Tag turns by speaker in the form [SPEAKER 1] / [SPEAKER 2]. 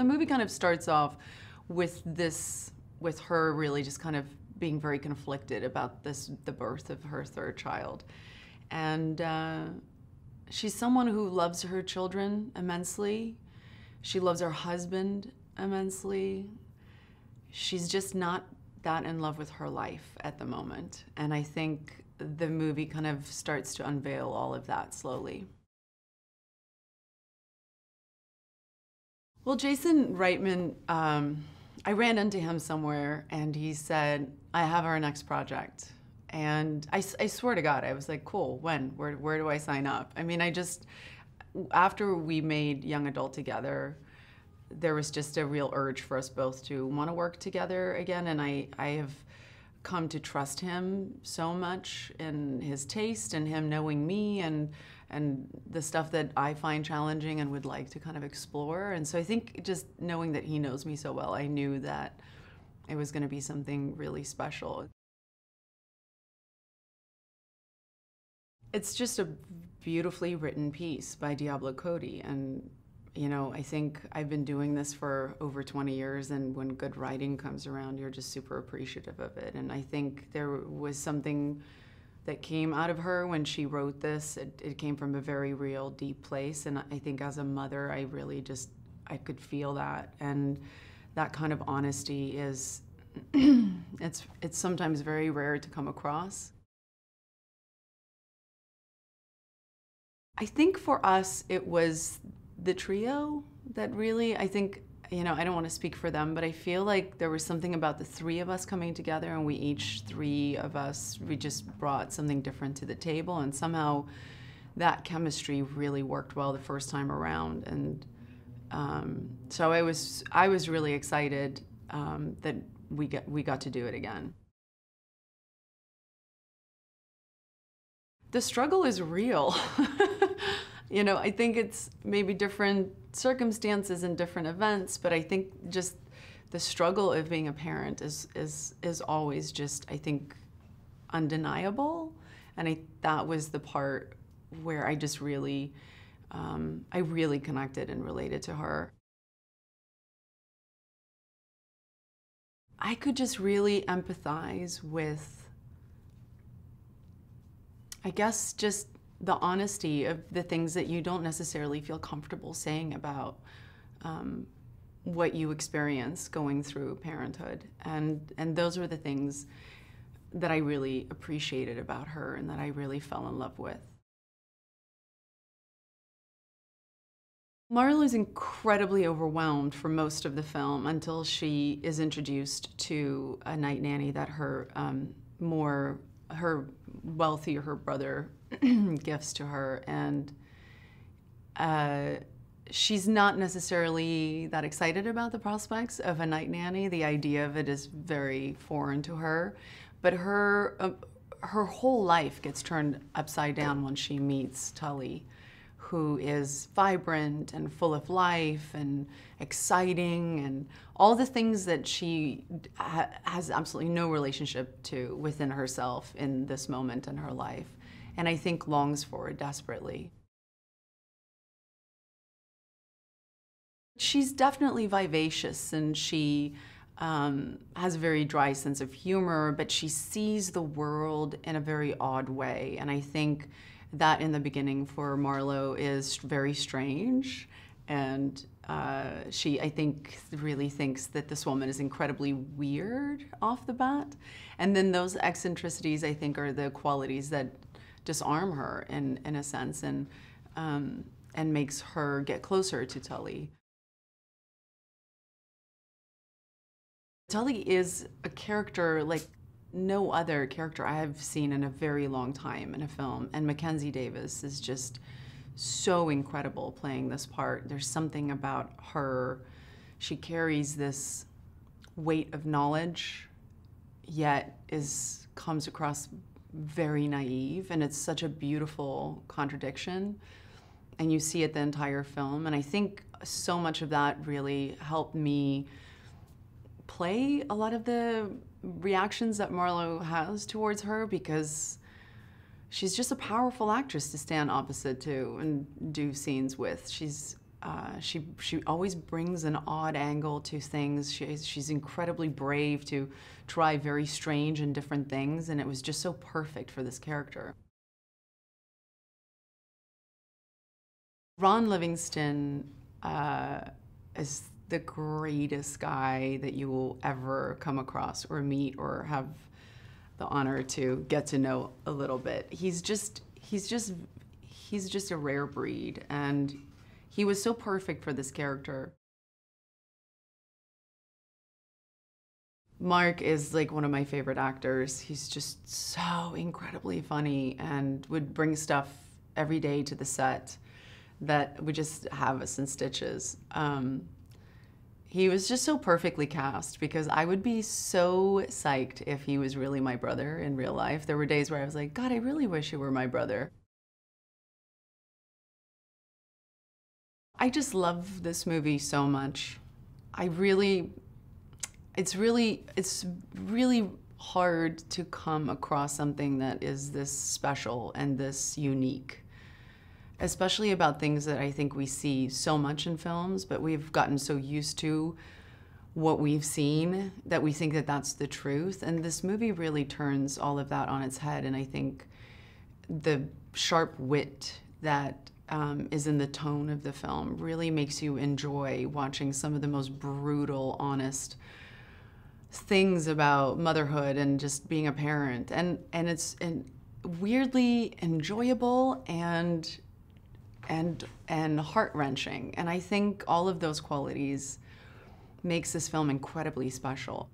[SPEAKER 1] The movie kind of starts off with her really just kind of being very conflicted about the birth of her third child. And she's someone who loves her children immensely. She loves her husband immensely. She's just not that in love with her life at the moment. And I think the movie kind of starts to unveil all of that slowly. Well, Jason Reitman, I ran into him somewhere and he said, I have our next project. And I swear to God, I was like, cool, when? Where do I sign up? I mean, after we made Young Adult together, there was just a real urge for us both to want to work together again. And I have come to trust him so much in his taste and him knowing me and the stuff that I find challenging and would like to kind of explore. And so I think just knowing that he knows me so well, I knew that it was going to be something really special. It's just a beautifully written piece by Diablo Cody. And, you know, I think I've been doing this for over 20 years, and when good writing comes around, you're just super appreciative of it. And I think there was something that came out of her when she wrote this. It came from a very real, deep place. And I think as a mother, I really I could feel that. And that kind of honesty is, it's sometimes very rare to come across. I think for us, it was the trio that really, I think, you know, I don't want to speak for them, but I feel like there was something about the three of us coming together, and three of us, we just brought something different to the table, and somehow that chemistry really worked well the first time around. And so I was really excited that we got to do it again. The struggle is real. You know, I think it's maybe different circumstances and different events, but I think just the struggle of being a parent is always just, I think, undeniable. And that was the part where I just really, I really connected and related to her. I could just really empathize with, I guess, just the honesty of the things that you don't necessarily feel comfortable saying about what you experience going through parenthood. And those were the things that I really appreciated about her and that I really fell in love with. Marlo is incredibly overwhelmed for most of the film until she is introduced to a night nanny that her wealthier brother gifts to her, and she's not necessarily that excited about the prospects of a night nanny. The idea of it is very foreign to her, but her whole life gets turned upside down when she meets Tully, who is vibrant and full of life and exciting and all the things that she has absolutely no relationship to within herself in this moment in her life, and I think longs for it desperately. She's definitely vivacious, and she has a very dry sense of humor, but she sees the world in a very odd way, and I think that in the beginning for Marlo is very strange, and she, I think, really thinks that this woman is incredibly weird off the bat. And then those eccentricities, I think, are the qualities that disarm her in a sense, and makes her get closer to Tully. Tully is a character like no other character I have seen in a very long time in a film, and Mackenzie Davis is just so incredible playing this part. There's something about her, she carries this weight of knowledge, yet comes across very naive, and it's such a beautiful contradiction, and you see it the entire film, and I think so much of that really helped me play a lot of the reactions that Marlo has towards her, because she's just a powerful actress to stand opposite to and do scenes with. She's She always brings an odd angle to things. She's incredibly brave to try very strange and different things, and it was just so perfect for this character. Ron Livingston is the greatest guy that you will ever come across or meet or have the honor to get to know a little bit. He's just a rare breed, and he was so perfect for this character. Mark is like one of my favorite actors. He's just so incredibly funny and would bring stuff every day to the set that would just have us in stitches. He was just so perfectly cast because I would be so psyched if he was really my brother in real life. There were days where I was like, God, I really wish you were my brother. I just love this movie so much. It's really hard to come across something that is this special and this unique, especially about things that I think we see so much in films, but we've gotten so used to what we've seen that we think that that's the truth. And this movie really turns all of that on its head. And I think the sharp wit that is in the tone of the film really makes you enjoy watching some of the most brutal, honest things about motherhood and just being a parent. And it's weirdly enjoyable and heart-wrenching. And I think all of those qualities makes this film incredibly special.